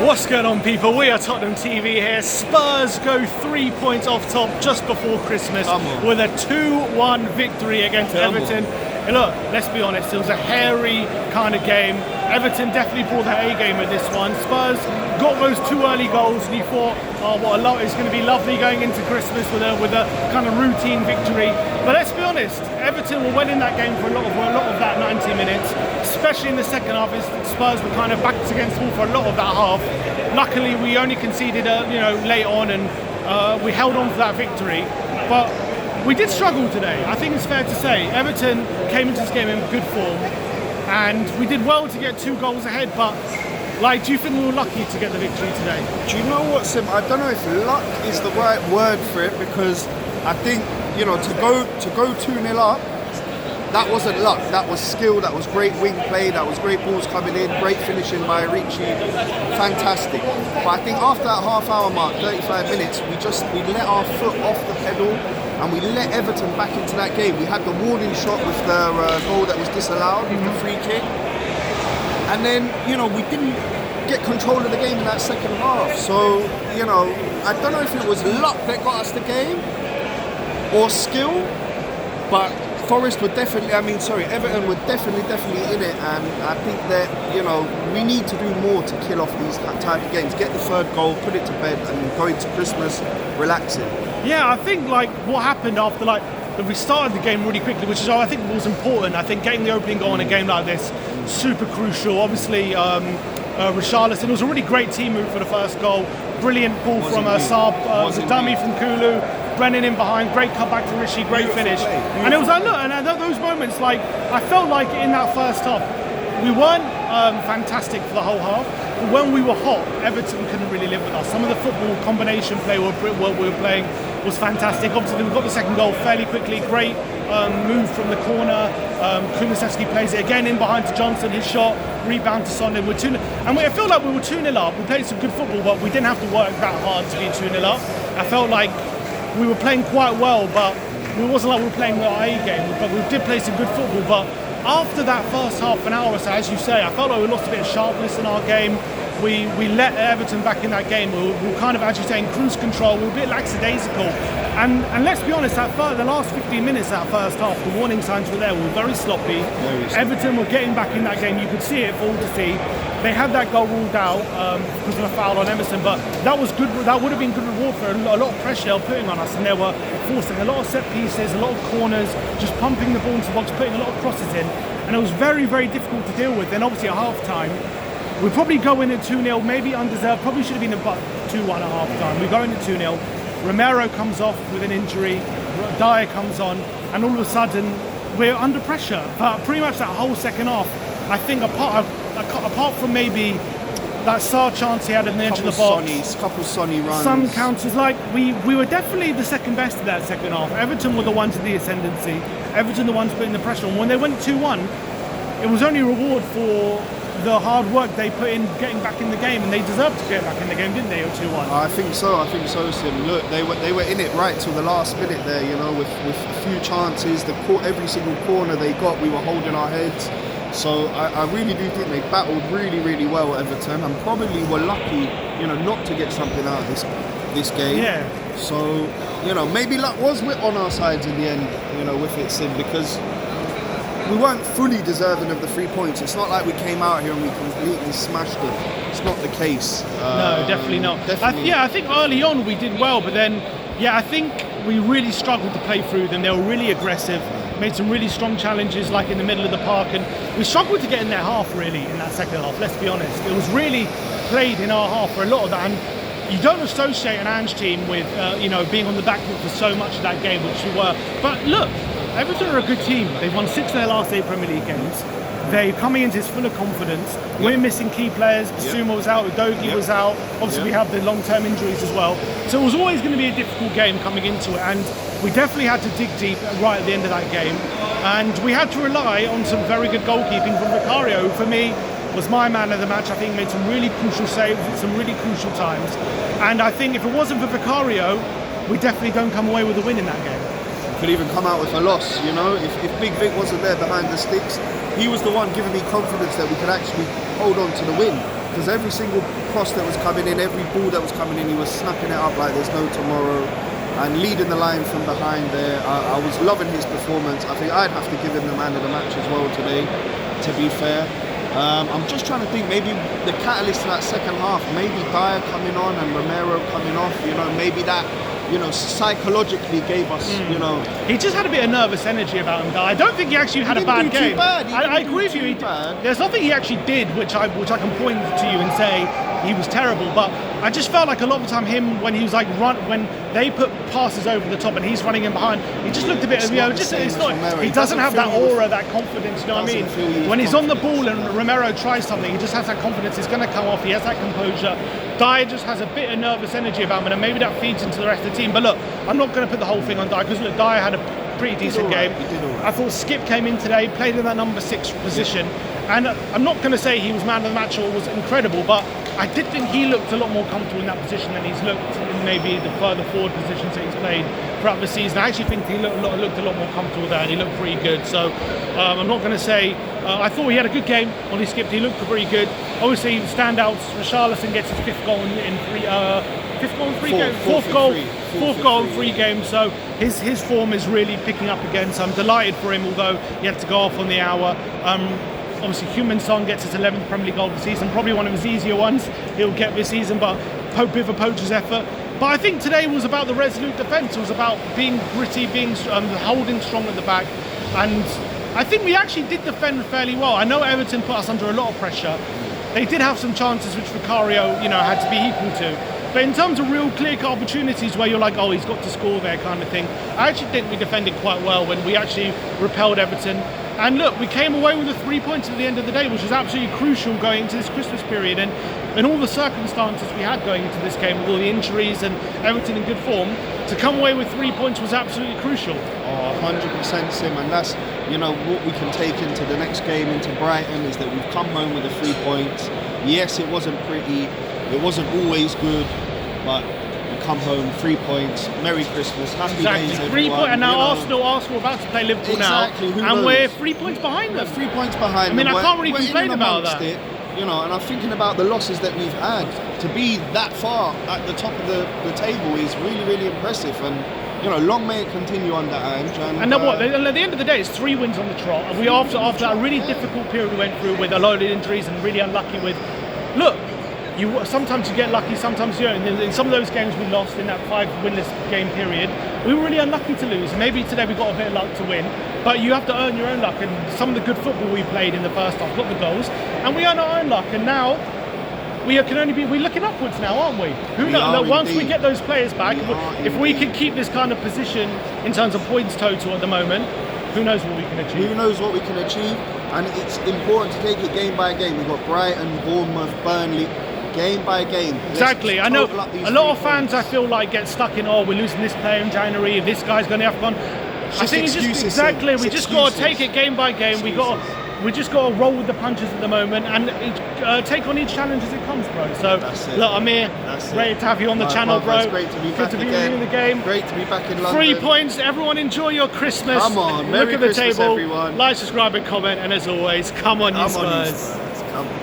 What's going on, people? We are Tottenham TV here. Spurs go 3 points off top just before Christmas with a 2-1 victory against Everton. And look, let's be honest, it was a hairy kind of game. Everton definitely pulled their A game with this one. Spurs got those 2 early goals and you thought, oh, it's going to be lovely going into Christmas with a kind of routine victory. But let's be honest, Everton were well in that game for a lot of that 90 minutes, especially in the second half. Spurs were kind of backs against the wall for a lot of that half. Luckily, we only conceded, late on, and we held on for that victory. But we did struggle today. I think it's fair to say Everton came into this game in good form, and we did well to get 2 goals ahead. But do you think we were lucky to get the victory today? Do you know what, Sim? I don't know if luck is the right word for it, because I think to go 2-0 up, that wasn't luck. That was skill. That was great wing play. That was great balls coming in. Great finishing by Richie. Fantastic. But I think after that half-hour mark, 35 minutes, we let our foot off the pedal, and we let Everton back into that game. We had the warning shot with the goal that was disallowed, with the free kick. And then, we didn't get control of the game in that second half. So, I don't know if it was luck that got us the game or skill, but Everton were definitely in it, and I think that, we need to do more to kill off these type of games. Get the 3rd goal, put it to bed, and go into Christmas relaxing. Yeah, I think what happened after we started the game really quickly, which is I think was important. I think getting the opening goal in a game like this, super crucial. Obviously, Richarlison, it was a really great team move for the first goal. Brilliant ball from Saab, the dummy from Kulu. Brennan in behind, great cutback to Rishi, great finish. And it was those moments, I felt like in that first half, we weren't fantastic for the whole half, but when we were hot, Everton couldn't really live with us. Some of the football combination play we were playing was fantastic. Obviously, we got the second goal fairly quickly, great move from the corner. Kulusevski plays it again in behind to Johnson, his shot, rebound to Son, and I feel like we were 2-0 up. We played some good football, but we didn't have to work that hard to be 2-0 up. I felt like we were playing quite well, but it wasn't like we were playing the A game, but we did play some good football. But after that first half an hour or so, as you say, I felt like we lost a bit of sharpness in our game. We let Everton back in that game. We were kind of, as you say, in cruise control. We were a bit lackadaisical. And let's be honest, the last 15 minutes of that first half, the warning signs were there. We were very sloppy. Everton were getting back in that game. You could see it for all to see. They had that goal ruled out because of a foul on Emerson, but that was good. That would have been good reward for a lot of pressure they were putting on us, and they were forcing a lot of set pieces, a lot of corners, just pumping the ball into the box, putting a lot of crosses in, and it was very, very difficult to deal with. Then obviously at half time, we probably go in at 2-0, maybe undeserved, probably should have been about 2-1 at half time. We go in at 2-0, Romero comes off with an injury, Dyer comes on, and all of a sudden we're under pressure. But pretty much that whole second half, I think apart from maybe that Sarr chance he had at the edge of the box, couple Sonny runs, some counters, we were definitely the second best in that second half. Everton were the ones in the ascendancy, Everton the ones putting the pressure on. When they went 2-1, it was only reward for the hard work they put in getting back in the game, and they deserved to get back in the game, didn't they, or 2-1? I think so, Sim. Look, they were in it right till the last minute there, with a few chances. Every single corner they got, we were holding our heads. So I really do think they battled really, really well at Everton, and probably were lucky, not to get something out of this game. Yeah. So, maybe luck was on our sides in the end, with it, Sim, because we weren't fully deserving of the 3 points. It's not like we came out here and we completely smashed them. It's not the case. No, definitely not. I think early on we did well, but then, I think we really struggled to play through them. They were really aggressive, made some really strong challenges, like in the middle of the park, and we struggled to get in their half, really, in that second half, let's be honest. It was really played in our half for a lot of that, and you don't associate an Ange team with, being on the back foot for so much of that game, which we were. But look, Everton are a good team. They've won 6 of their last 8 Premier League games. They're coming into this full of confidence. We're missing key players. Basuma was out, Udogie was out. Obviously, we have the long-term injuries as well. So it was always going to be a difficult game coming into it. And we definitely had to dig deep right at the end of that game. And we had to rely on some very good goalkeeping from Vicario, who for me was my man of the match. I think he made some really crucial saves at some really crucial times. And I think if it wasn't for Vicario, we definitely don't come away with a win in that game. Could even come out with a loss, if Big Vic wasn't there behind the sticks, he was the one giving me confidence that we could actually hold on to the win. because every single cross that was coming in, every ball that was coming in, he was snapping it up like there's no tomorrow and leading the line from behind there. I was loving his performance. I think I'd have to give him the man of the match as well today, to be fair. I'm just trying to think, maybe the catalyst to that second half, maybe Dyer coming on and Romero coming off, maybe that, psychologically gave us, He just had a bit of nervous energy about him. I don't think he actually had a bad game. I agree with you. There's nothing he actually did which I can point to you and say he was terrible, but I just felt like a lot of the time when he was like when they put passes over the top and he's running in behind, he just looked a bit he doesn't have that aura, that confidence, you know what I mean? When he's on the ball and Romero tries something, he just has that confidence, it's going to come off, he has that composure. Dyer just has a bit of nervous energy about him, and maybe that feeds into the rest of the team. But look, I'm not going to put the whole thing on Dyer, because look, Dyer had a pretty decent game. I thought Skip came in today, played in that number 6 position, and I'm not going to say he was man of the match or was incredible, but I did think he looked a lot more comfortable in that position than he's looked in maybe the further forward positions that he's played throughout the season. I actually think he looked a lot more comfortable there, and he looked pretty good. So I'm not going to say I thought he had a good game when he skipped. He looked pretty good. Obviously, standouts. Richarlison gets his fifth goal in 3 games. So his form is really picking up again. So I'm delighted for him, although he had to go off on the hour. Obviously, Heung-min Son gets his 11th Premier League goal of the season, probably one of his easier ones he'll get this season, but bit of a poacher's effort. But I think today was about the resolute defence. It was about being gritty, holding strong at the back, and I think we actually did defend fairly well. I know Everton put us under a lot of pressure. They did have some chances which Vicario, had to be equal to. But in terms of real clear-cut opportunities where you're like, oh, he's got to score there kind of thing, I actually think we defended quite well when we actually repelled Everton. And look, we came away with the 3 points at the end of the day, which was absolutely crucial going into this Christmas period. And in all the circumstances we had going into this game, with all the injuries and Everton in good form, to come away with 3 points was absolutely crucial. 100% Sim, and that's what we can take into the next game, into Brighton, is that we've come home with the 3 points. Yes, it wasn't pretty, it wasn't always good, but we come home 3 points. Merry Christmas, happy days, everyone. 3 points, and now Arsenal are about to play Liverpool now, and we're 3 points behind them. 3 points behind them. I mean, I can't really we're complain about that. And I'm thinking about the losses that we've had. To be that far at the top of the table is really, really impressive. And long may it continue under Ange. And then what? At the end of the day, it's 3 wins on the trot. And we after a really difficult period we went through with a load of injuries and really unlucky with. Look, sometimes you get lucky, sometimes you don't. In some of those games we lost in that 5 winless game period, we were really unlucky to lose. Maybe today we got a bit of luck to win, but you have to earn your own luck. And some of the good football we played in the first half got the goals, and we earn our own luck. And now we're looking upwards now, aren't we? Who knows? Once we get those players back, if we can keep this kind of position in terms of points total at the moment, who knows what we can achieve? Who knows what we can achieve? And it's important to take it game by game. We've got Brighton, Bournemouth, Burnley. Game by game. Exactly. I know a lot of fans, I feel like, get stuck in, we're losing this player in January, this guy's going to have fun. I think we just got to take it game by game. We just got to roll with the punches at the moment and take on each challenge as it comes, bro. So, look, Amir, great to have you on the channel, bro. It's great to be back again. In the game. Great to be back in London. 3 points. Everyone enjoy your Christmas. Come on. Look Merry at the Christmas, table. everyone. Like, subscribe, and comment. And as always, come on, you Spurs. Come on.